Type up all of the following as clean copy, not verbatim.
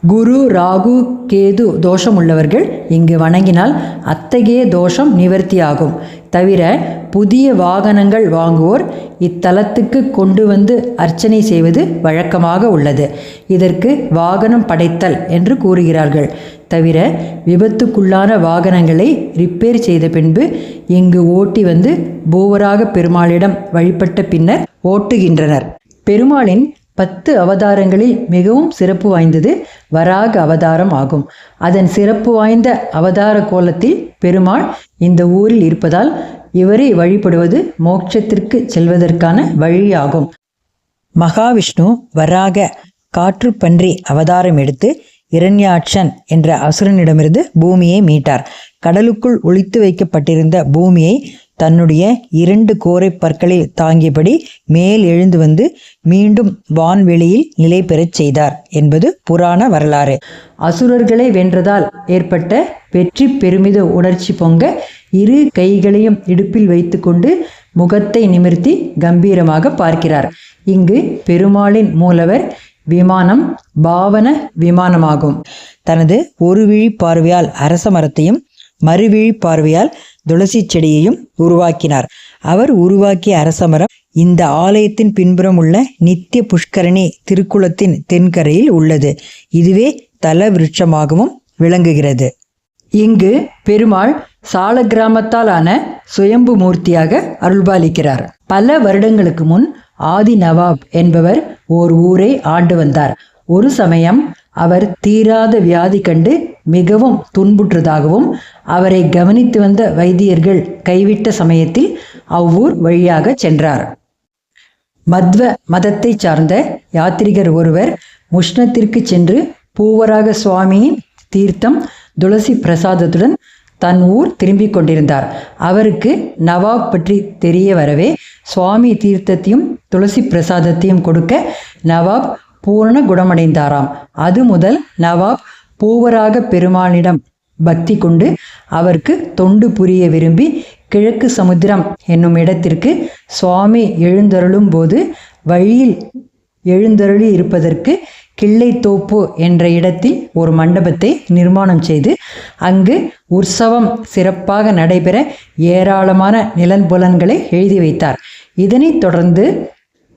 குரு ராகு கேது தோஷம் உள்ளவர்கள் இங்கு வணங்கினால் அத்தகைய தோஷம் நிவர்த்தியாகும். தவிர புதிய வாகனங்கள் வாங்குவோர் இத்தலத்துக்கு கொண்டு வந்து அர்ச்சனை செய்வது வழக்கமாக உள்ளது. இதற்கு வாகனம் படைத்தல் என்று கூறுகிறார்கள். தவிர விபத்துக்குள்ளான வாகனங்களை ரிப்பேர் செய்த பின்பு இங்கு ஓட்டி வந்து பூவராக பெருமாளிடம் வழிபட்ட பின்னர் ஓட்டுகின்றனர். பெருமாளின் 10 அவதாரங்களில் மிகவும் சிறப்பு வாய்ந்தது வராக அவதாரம் ஆகும். அதன் சிறப்பு வாய்ந்த அவதார கோலத்தில் பெருமாள் இந்த ஊரில் இருப்பதால் இவரை வழிபடுவது மோட்சத்திற்கு செல்வதற்கான வழியாகும். மகாவிஷ்ணு வராக காற்றுப்பன்றி அவதாரம் எடுத்து இரண்யாட்சன் என்ற அசுரனிடமிருந்து பூமியை மீட்டார். கடலுக்குள் ஒளித்து வைக்கப்பட்டிருந்த பூமியை தன்னுடைய 2 கோரை பற்களில் தாங்கியபடி மேல் எழுந்து வந்து மீண்டும் வான்வெளியில் நிலை பெறச் செய்தார் என்பது புராண வரலாறு. அசுரர்களை வென்றதால் ஏற்பட்ட வெற்றி பெருமித உணர்ச்சி பொங்க 2 கைகளையும் இடுப்பில் வைத்துக்கொண்டு முகத்தை நிமிர்த்தி கம்பீரமாக பார்க்கிறார். இங்கு பெருமாளின் மூலவர் விமானம் பாவன விமானமாகும். தனது ஒரு விழி பார்வையால் அரச மரத்தையும் மறுவிழி பார்வையால் துளசி செடியையும் உருவாக்கினார். அவர் உருவாக்கிய அரசமரம் இந்த ஆலயத்தின் பின்புறம் உள்ள நித்திய புஷ்கரணி திருக்குளத்தின் தென்கரையில் உள்ளது. இதுவே தல விருட்சமாகவும் விளங்குகிறது. இங்கு பெருமாள் சால கிராமத்தால் ஆன சுயம்பு மூர்த்தியாக அருள்பாலிக்கிறார். பல வருடங்களுக்கு முன் ஆதி நவாப் என்பவர் ஓர் ஊரை ஆண்டு வந்தார். ஒரு சமயம் அவர் தீராத வியாதி கண்டு மிகவும் துன்புற்றதாகவும் அவரை கவனித்து வந்த வைத்தியர்கள் கைவிட்ட சமயத்தில் அவ்வூர் வழியாக சென்றார். மத்வ மதத்தை சார்ந்த யாத்திரிகர் ஒருவர் முஷ்ணத்திற்கு சென்று பூவராக சுவாமியின் தீர்த்தம் துளசி பிரசாதத்துடன் தன் ஊர் திரும்பிக் கொண்டிருந்தார். அவருக்கு நவாப் பற்றி தெரிய வரவே சுவாமி தீர்த்தத்தையும் துளசி பிரசாதத்தையும் கொடுக்க நவாப் பூரண குணமடைந்தாராம். அது முதல் நவாப் பூவராக பெருமாளிடம் பக்தி கொண்டு அவருக்கு தொண்டு புரிய விரும்பி கிழக்கு சமுத்திரம் என்னும் இடத்திற்கு சுவாமி எழுந்தருளும் போது வழியில் எழுந்தருளி இருப்பதற்கு கிள்ளைத்தோப்பு என்ற இடத்தில் ஒரு மண்டபத்தை நிர்மாணம் செய்து அங்கு உற்சவம் சிறப்பாக நடைபெற ஏராளமான நிலன்புலன்களை எழுதி வைத்தார். இதனைத் தொடர்ந்து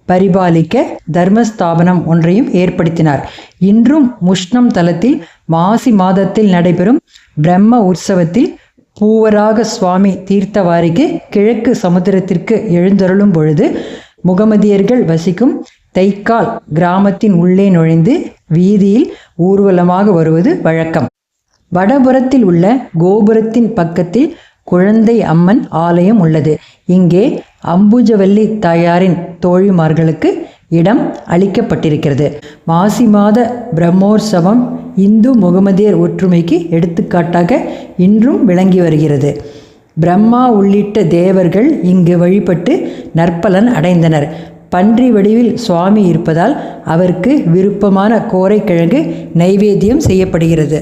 பரிபாலிக்க தர்மஸ்தாபனம் ஒன்றையும் ஏற்படுத்தினார். இன்றும் முஷ்ணம் தலத்தில் மாசி மாதத்தில் நடைபெறும் பிரம்ம உற்சவத்தில் பூவராக சுவாமி தீர்த்தவாரிக்கு கிழக்கு சமுத்திரத்திற்கு எழுந்தருளும் பொழுது முகமதியர்கள் வசிக்கும் தைக்கால் கிராமத்தின் உள்ளே நுழைந்து வீதியில் ஊர்வலமாக வருவது வழக்கம். வடபுறத்தில் உள்ள கோபுரத்தின் பக்கத்தில் குழந்தை அம்மன் ஆலயம் உள்ளது. இங்கே அம்புஜவல்லி தாயாரின் தோழிமார்களுக்கு இடம் அளிக்கப்பட்டிருக்கிறது. மாசி மாத பிரம்மோற்சவம் இந்து முகமதியர் ஒற்றுமைக்கு எடுத்துக்காட்டாக இன்றும் விளங்கி வருகிறது. பிரம்மா உள்ளிட்ட தேவர்கள் இங்கு வழிபட்டு நற்பலன் அடைந்தனர். பன்றி வடிவில் சுவாமி இருப்பதால் அவருக்கு விருப்பமான கோரைக்கிழங்கு நைவேத்தியம் செய்யப்படுகிறது.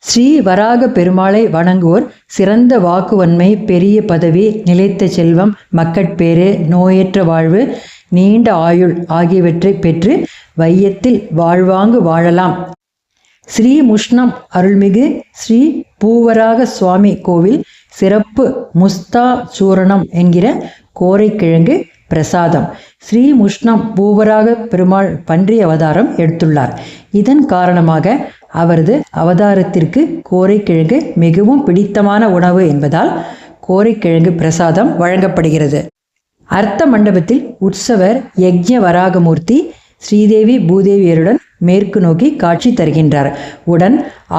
ஸ்ரீ வராக பெருமாளை வணங்குவோர் சிறந்த வாக்குவன்மை, பெரிய பதவி, நிலைத்த செல்வம், மக்கட்பேறு, நோயற்ற வாழ்வு, நீண்ட ஆயுள் ஆகியவற்றை பெற்று வையத்தில் வாழ்வாங்கு வாழலாம். ஸ்ரீ முஷ்ணம் அருள்மிகு ஸ்ரீ பூவராக சுவாமி கோவில் சிறப்பு முஸ்தா சூரணம் என்கிற கோரைக்கிழங்கு பிரசாதம். ஸ்ரீ முஷ்ணம் பூவராக பெருமாள் பன்றி அவதாரம் எடுத்துள்ளார். இதன் காரணமாக அவரது அவதாரத்திற்கு கோரைக்கிழங்கு மிகவும் பிடித்தமான உணவு என்பதால் கோரைக்கிழங்கு பிரசாதம் வழங்கப்படுகிறது. அர்த்த மண்டபத்தில் உற்சவர் யக்ஞ வராகமூர்த்தி ஸ்ரீதேவி பூதேவியருடன் மேற்கு நோக்கி காட்சி தருகின்றார். உடன்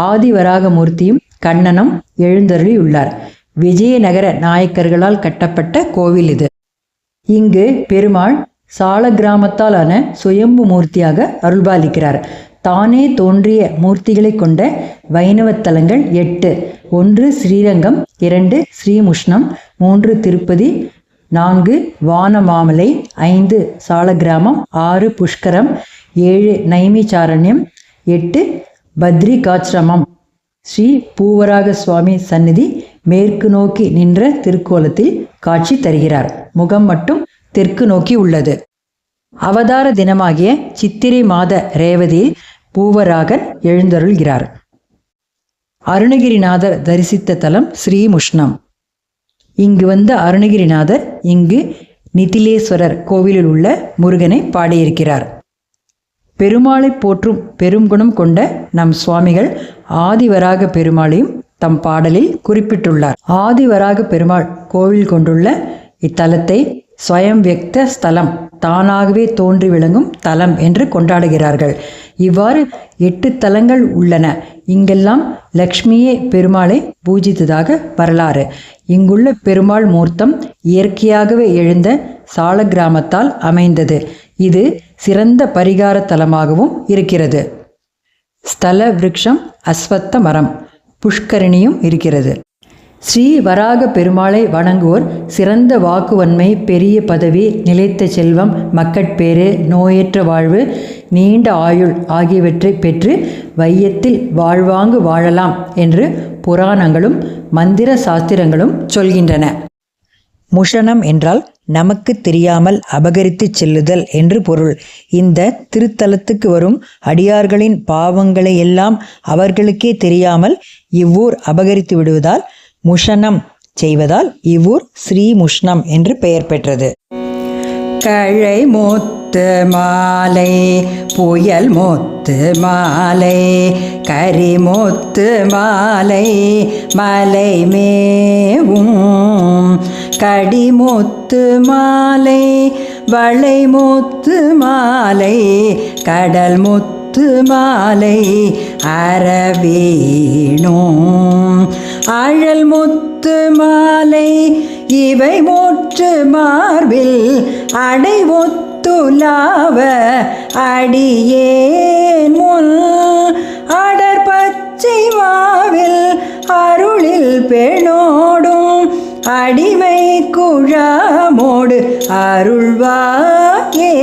ஆதி வராகமூர்த்தியும் கண்ணனும் எழுந்தருளி உள்ளார். விஜயநகர நாயக்கர்களால் கட்டப்பட்ட கோவில் இது. இங்கு பெருமாள் சால கிராமத்தாலான சுயம்பு மூர்த்தியாக அருள்பாலிக்கிறார். தானே தோன்றிய மூர்த்திகளை கொண்ட வைணவத்தலங்கள் 8. 1 ஸ்ரீரங்கம், 2 ஸ்ரீமுஷ்ணம், 3 திருப்பதி, 4 வானமாமலை, 5 சாலக்கிராமம், 6 புஷ்கரம், 7 நைமிச்சாரண்யம், 8 பத்ரிகாச்சிரமம். ஸ்ரீ பூவராக சுவாமி சந்நிதி மேற்கு நோக்கி நின்ற திருக்கோலத்தில் காட்சி தருகிறார். முகம் மட்டும் தெற்கு நோக்கி உள்ளது. அவதார தினமாகிய சித்திரை மாத ரேவதியில் பூவராகன் எழுந்தருள்கிறார். அருணகிரிநாதர் தரிசித்த தலம் ஸ்ரீமுஷ்ணம். இங்கு வந்த அருணகிரிநாதர் இங்கு நிதிலேஸ்வரர் கோவிலில் உள்ள முருகனை பாடியிருக்கிறார். பெருமாளை போற்றும் பெருங்குணம் கொண்ட நம் சுவாமிகள் ஆதிவராக பெருமாளையும் தம் பாடலில் குறிப்பிட்டுள்ளார். ஆதிவராக பெருமாள் கோவில் கொண்டுள்ள இத்தலத்தை ஸ்வயம் வியக்த ஸ்தலம், தானாகவே தோன்றி விளங்கும் தலம் என்று கொண்டாடுகிறார்கள். இவ்வாறு 8 தலங்கள் உள்ளன. இங்கெல்லாம் லக்ஷ்மியே பெருமாளை பூஜித்ததாக வரலாறு. இங்குள்ள பெருமாள் மூர்த்தம் இயற்கையாகவே எழுந்த சால கிராமத்தால் அமைந்தது. இது சிறந்த பரிகார தலமாகவும் இருக்கிறது. ஸ்தல விருட்சம் அஸ்வத்த மரம், புஷ்கரணியும் இருக்கிறது. ஸ்ரீ வராக பெருமாளை வணங்குவோர் சிறந்த வாக்குவன்மை, பெரிய பதவி, நிலைத்த செல்வம், மக்கட்பேறு, நோயற்ற வாழ்வு, நீண்ட ஆயுள் ஆகியவற்றை பெற்று வையத்தில் வாழ்வாங்கு வாழலாம் என்று புராணங்களும் மந்திர சாஸ்திரங்களும் சொல்கின்றன. முஷனம் என்றால் நமக்கு தெரியாமல் அபகரித்து செல்லுதல் என்று பொருள். இந்த திருத்தலத்துக்கு வரும் அடியார்களின் பாவங்களை எல்லாம் அவர்களுக்கே தெரியாமல் இவ்வூர் அபகரித்து விடுவதால், முஷனம் செய்வதால் இவ்வூர் ஸ்ரீமுஷ்ணம் என்று பெயர் பெற்றது. கழை முத்து மாலை, புயல் முத்து மாலை, கரிமுத்து மாலை, மலை மேவும் கடிமுத்து மாலை, வளை முத்து மாலை, கடல் முத்து மாலை, அரவேணும் அழல் முத்து மாலை, இவை முற்று மார்பில் அடைவொத்துலாவ அடியேன் முன் அடர் பச்சை மாவில் அருளில் பெணோடும் அடிமை குழாமோடு அருள்வாயே.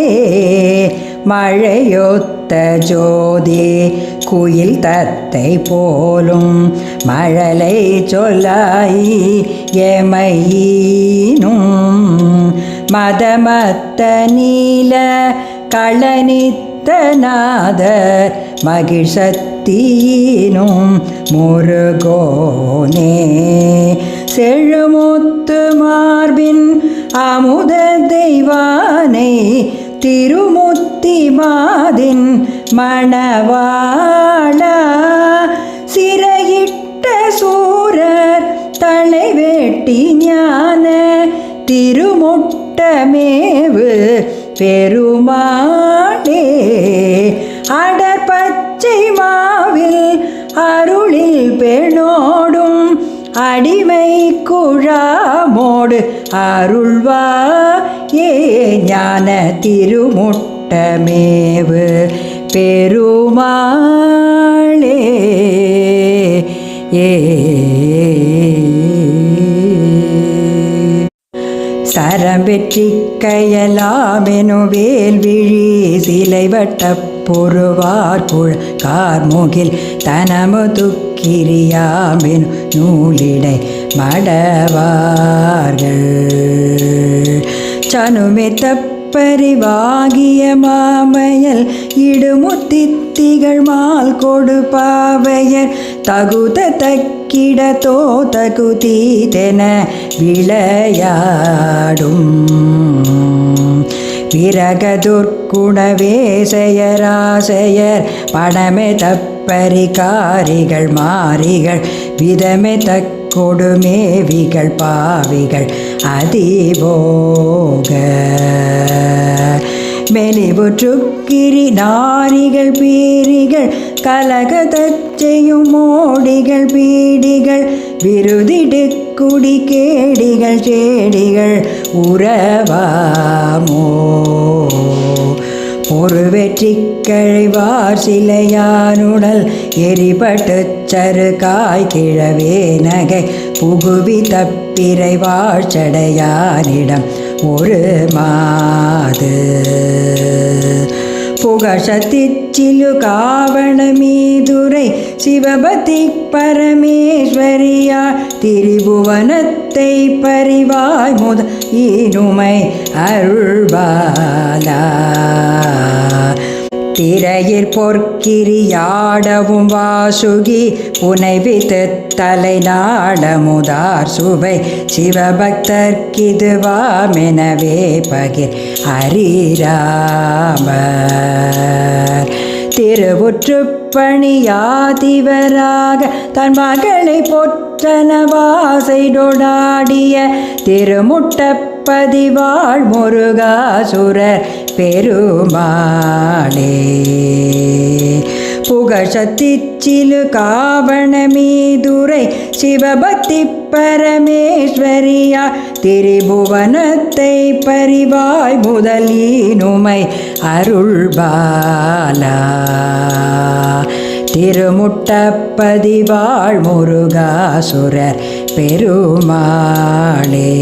மழையொத்த ஜோதி குயில் தத்தை போலும் மழலை சொல்லாய் எமையினும் மதமத்த நீல களனித்த நாதர் மகிழ்சத்தியினும் முருகோனே. செழுமுத்து மார்பின் அமுத தெய்வானை திருமுத்தி மாதின் மணவாளா, சிறையிட்ட சூரர் தலைவேட்டி ஞான திருமுட்டமேவு பெருமாளே. அடர் பச்சை மாவில் அருளில் பெணோடும் அடிமை குழாமோடு அருள்வாயே. ஞான திருமுட்டமேவு பெருமாளே. சரம்பெற்றி கயலாமெனு வேல்விழி சிலை வட்ட பொறுவார் குழ கார்முகில் தனமு துக்கிரியாமெனு நூலிடை மடவார்கள் சனுமே தப்பறிவாகிய மாமையல் இடுமுத்தித்திகள் மால் கொடு பாவையர் தகுத தக்கிட தோ தகுதீதென விளையாடும் விரகதுர்குணவேசையராசையர் படமே தப்பரிகாரிகள் மாறிகள் விதமே தக்கொடுமேவிகள் பாவிகள் அதிபோக மெலிவுற்றுக்கிரி நாரிகள் பீரிகள் கலகதச்செய்யும் மோடிகள் பீடிகள் விருதிடு குடி கேடிகள் சேடிகள் உறவாமோ. ஒரு வெற்றி கழிவார் சிலையானுடல் எரிபட்டு சரு காய் கிழவே நகை புகுவி தப்பிரை வாழ்ச்சடையானிடம் ஒரு மாது புகழத்திச்சிலு காவண மீதுரை சிவபதி பரமேஸ்வரியா திரிபுவனத்தை பரிவாய் முத இனுமை அருள்பாலா. திரையிற் பொற்கிரியாடவும் வாசுகி புனைவித்து தலை நாடமுதார் சுவை சிவபக்தர்க்கிதுவாமெனவே பகிர் ஹரிராமர். திருவுற்றுப்பணியாதிவராக தன் மகளை பொற்றனவாசைடொடாடிய திருமுட்டப்பதிவாழ் முருகாசுரர் பெருமாளே. புகழத்திச்சிலு காவணமீதுரை சிவபக்தி பரமேஸ்வரியா திரிபுவனத்தை பரிவாய் முதலீனுமை அருள்பாலா. திருமுட்டப்பதிவாழ் முருகாசுரர் பெருமாளே.